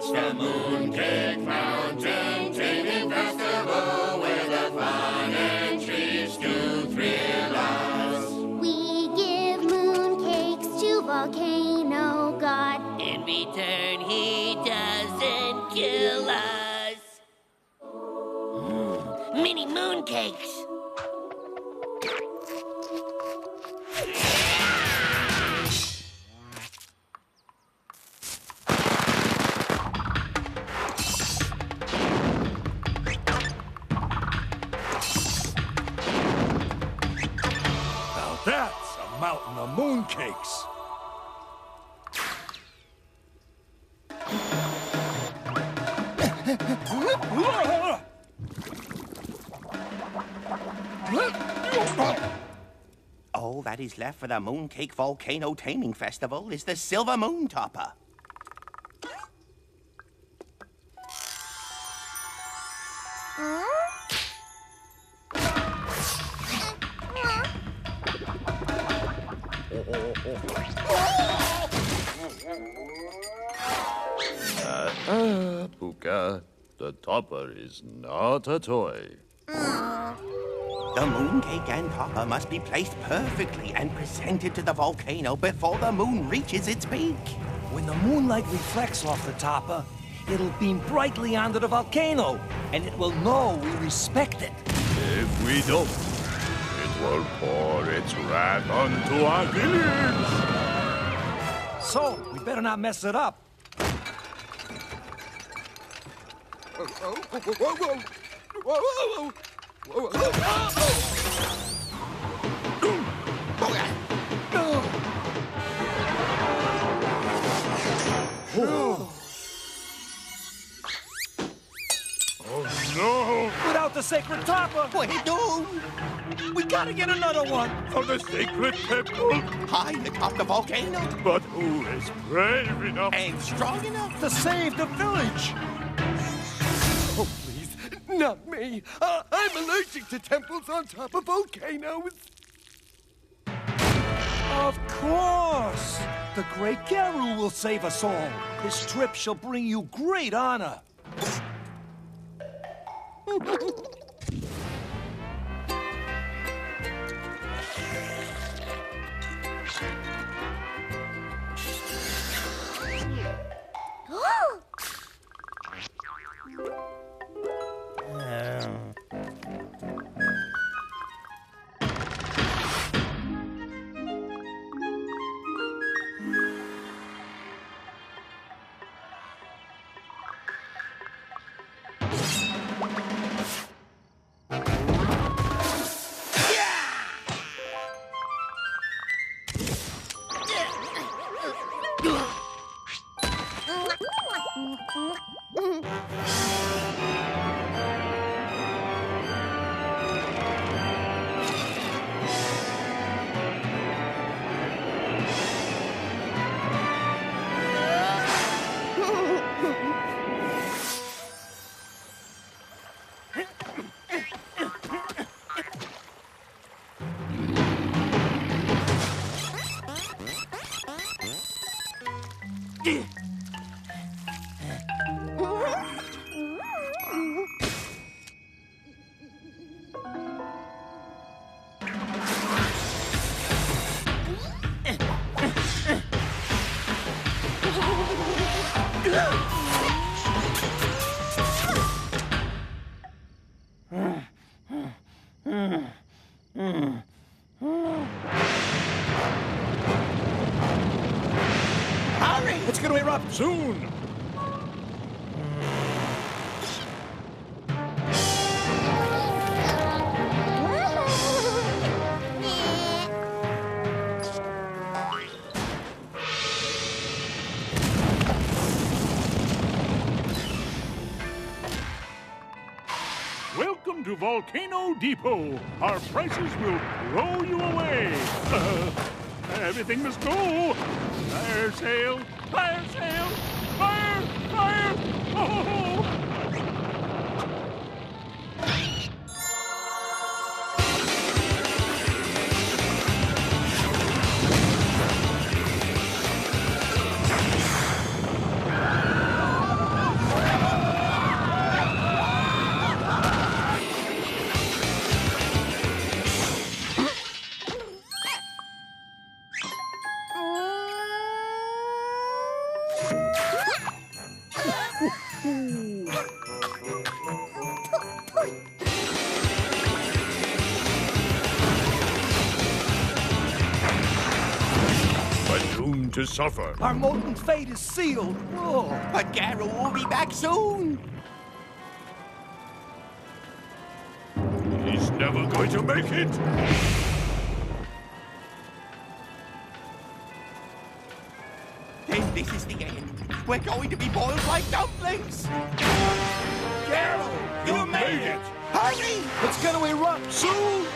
It's the Mooncake Mountain Taming Festival, where the fun and treats to thrill us. We give mooncakes to Volcano God. In return, he doesn't kill us. Mini mooncakes. Now that's a mountain of mooncakes. All that is left for the Mooncake Volcano Taming Festival is the Silver Moon Topper. Pucca, the topper is not a toy. The mooncake and topper must be placed perfectly and presented to the volcano before the moon reaches its peak. When the moonlight reflects off the topper, it'll beam brightly onto the volcano, and it will know we respect it. If we don't, it will pour its wrath onto our village. So, we better not mess it up. Oh, no! Without the sacred topper! Wait, no! We gotta get another one! For the sacred temple! High atop the volcano But who is brave enough? and strong enough. To save the village! Oh, please, not me. I'm allergic to temples on top of volcanoes. Of course! The great Garu will save us all. This trip shall bring you great honor. Hurry! It's gonna erupt Soon! Welcome to Volcano Depot. Our prices will blow you away. Everything must go. Fire sale! Fire sale! Fire! Fire! Oh! doomed to suffer. Our molten fate is sealed. Oh. But Garo will be back soon. He's never going to make it. Then this is the end. We're going to be boiled like dumplings. Garo, you made it. Hurry! It's going to erupt soon.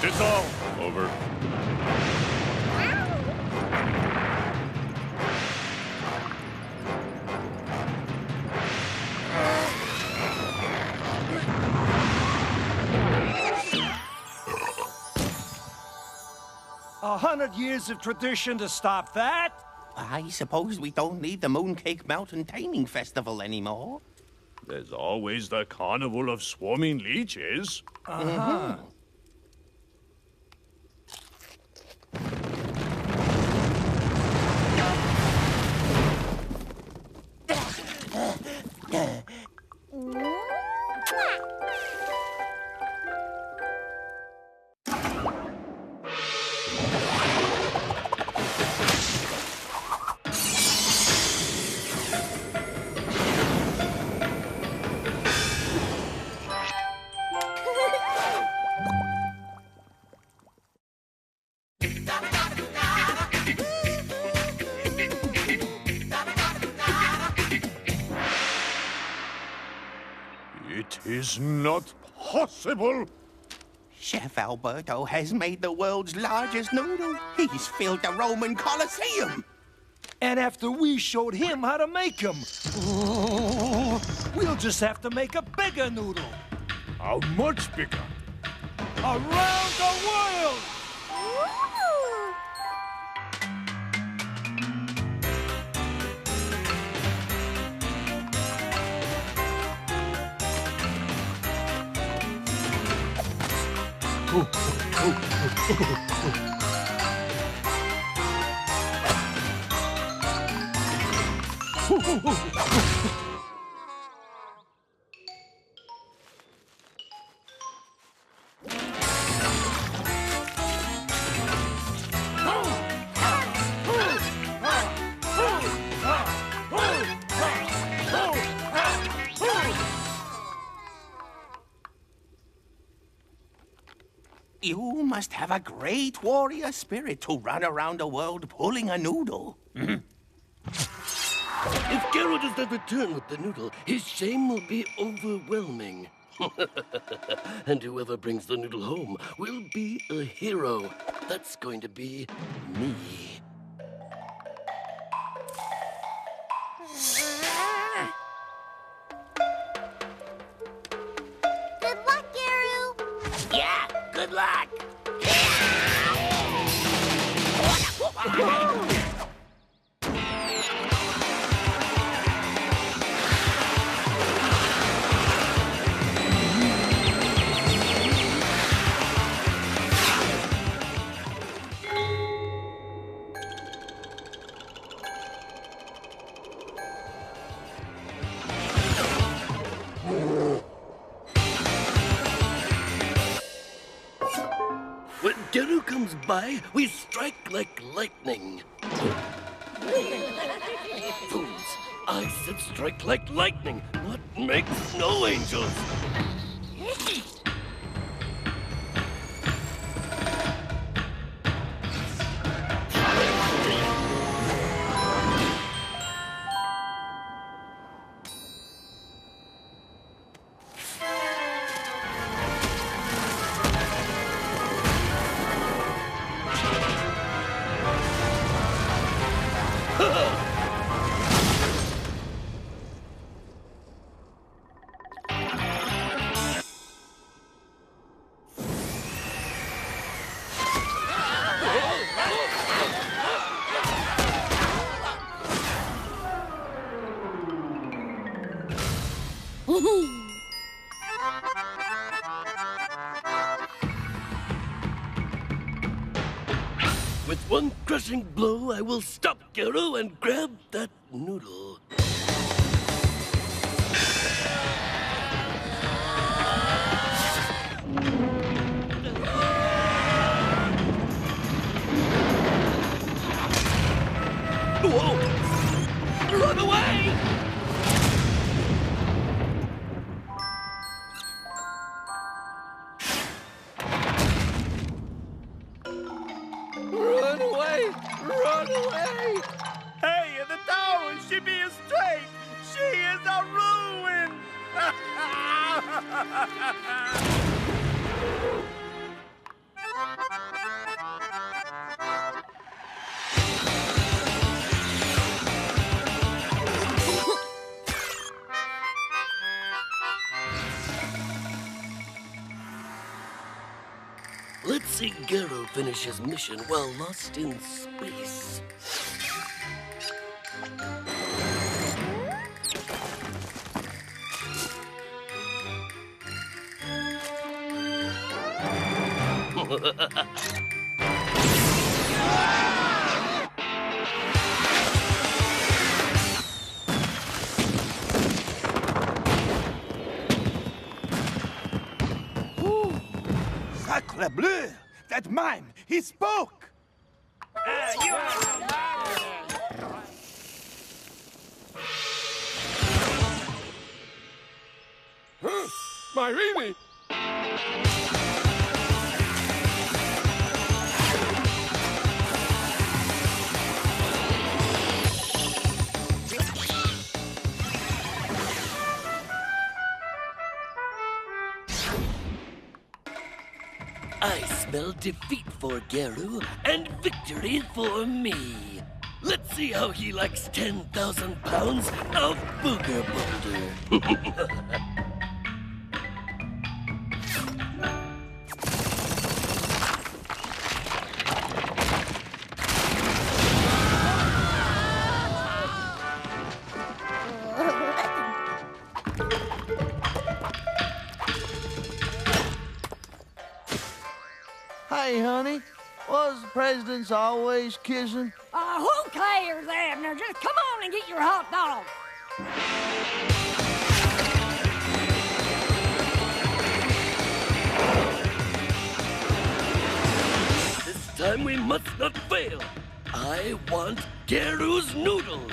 It's all over. A 100 years of tradition to stop that? I suppose we don't need the Mooncake Mountain Taming Festival anymore. There's always the Carnival of Swarming Leeches. Uh-huh. It is not possible. Chef Alberto has made the world's largest noodle. He's filled the Roman Colosseum. And after we showed him how to make them, we'll just have to make a bigger noodle. How much bigger? Around the world! You must have a great warrior spirit to run around the world pulling a noodle. If Garo does not return with the noodle, his shame will be overwhelming. And whoever brings the noodle home will be a hero. That's going to be me. Good luck, Garo. Yeah, good luck. When Garo comes by, we strike like lightning. Fools! I said strike like lightning. What makes snow angels? With one crushing blow, I will stop Gero and grab that noodle. Whoa! Run away! Run away! Run away! Hey, the tower, she be a straight. She is a ruin. Let's see Gero finish his mission while lost in space. Sacre bleu! That mime, he spoke! My Remy! I smell defeat for Gero and victory for me. Let's see how he likes 10,000 pounds of booger boulder. Hey, honey, was the presidents always kissing? Who cares, Abner? Just come on and get your hot dog. This time we must not fail. I want Gero's noodle.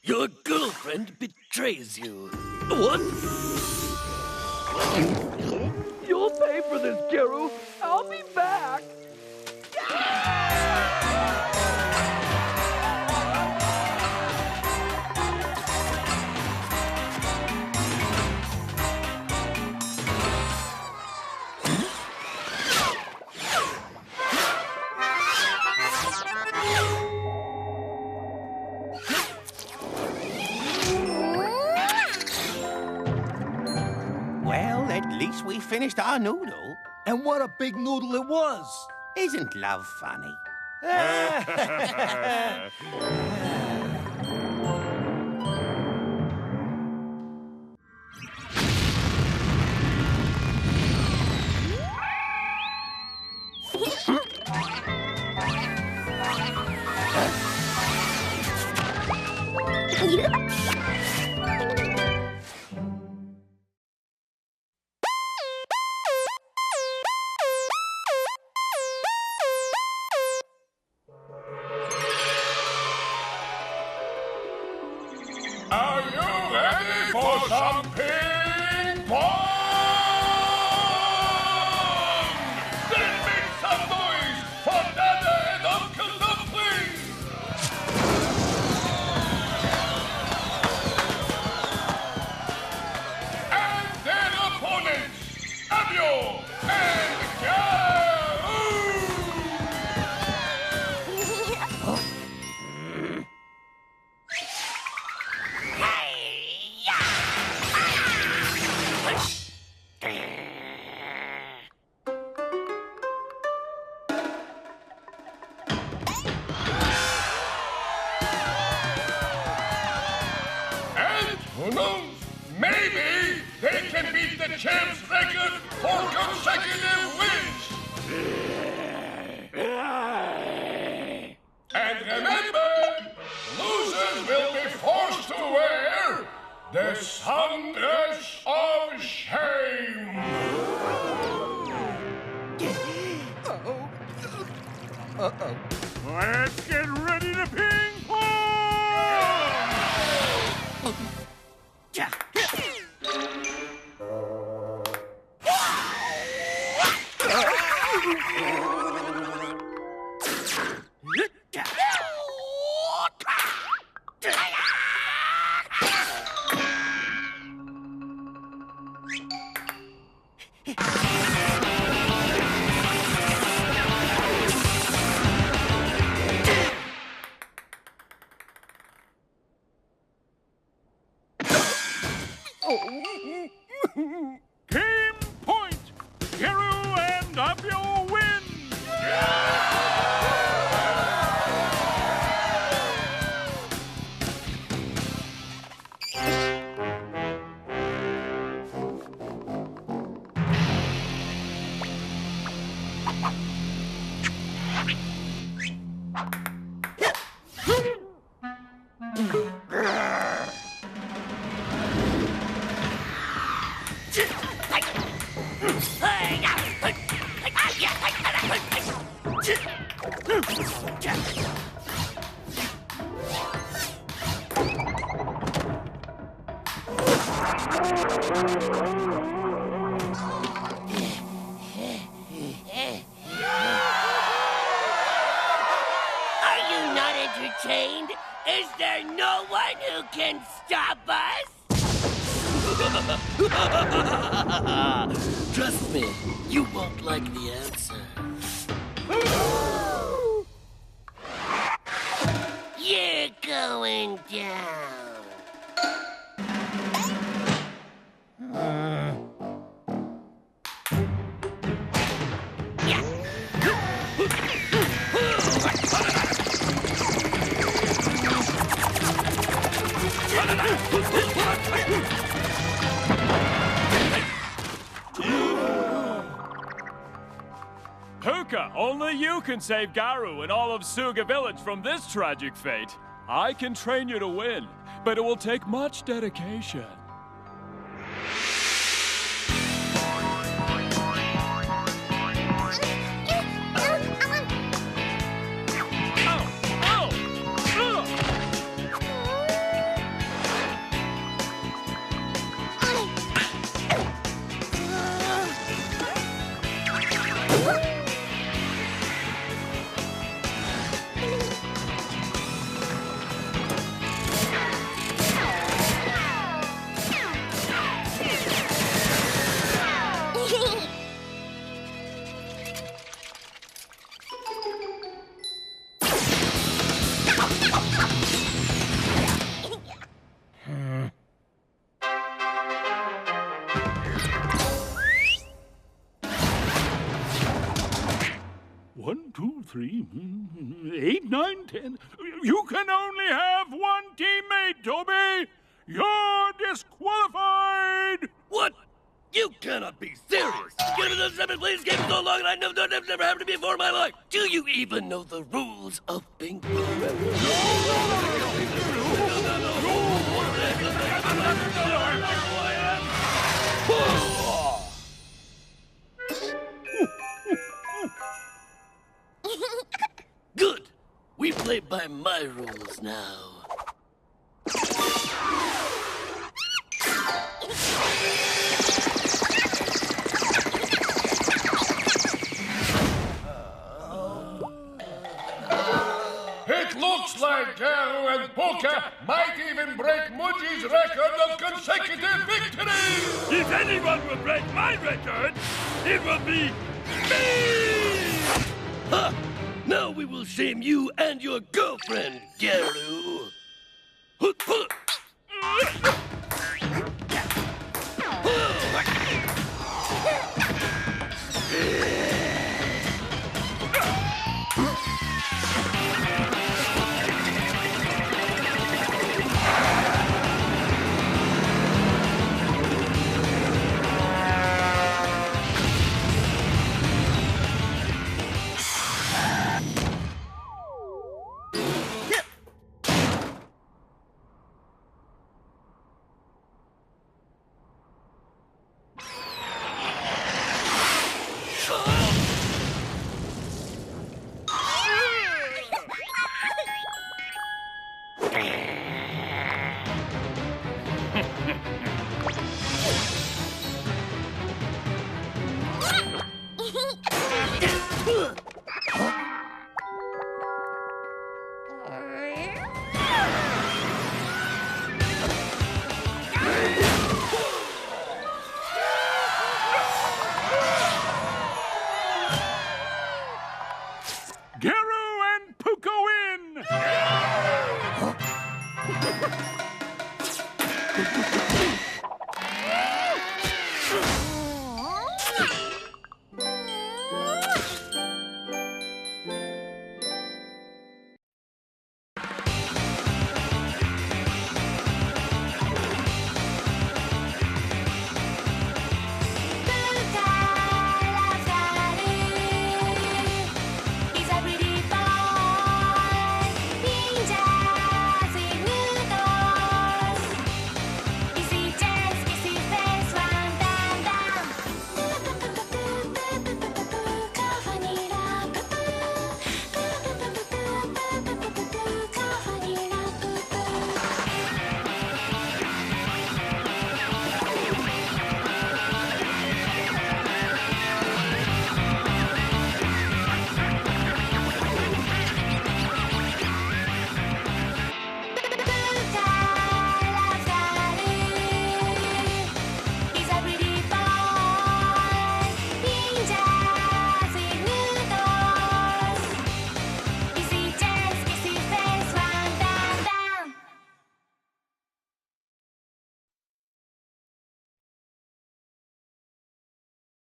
Your girlfriend betrays you. What? You'll pay for this, Gero. I'll be back. Well, at least we finished our noodle. And what a big noodle it was! Isn't love funny? Are you ready for some ping pong? Then make some noise for Dada and Uncle Dumpling! Who knows? Maybe they can beat the champ's record for consecutive wins. And remember, losers will be forced to wear the sundress of shame. Uh-oh. Let's get ready to ping pong! Game point! Garu and Apio win! Are you not entertained? Is there no one who can stop us? Trust me, you won't like the answer. You're going down. Pucca, only you can save Garu and all of Suga Village from this tragic fate. I can train you to win, but it will take much dedication. One, two, three, 8, 9, 10. You can only have one teammate, Toby! You're disqualified! What? You cannot be serious! Get him in those 7 playing games so long and I know that never happened to me before in my life! Do you even know the rules of ping pong? Good! We play by my rules now. It looks like Garu and Pucca might even break Muji's record of consecutive victories! If anyone will break my record, it will be me! Ha! Now we will shame you and your girlfriend, Garu.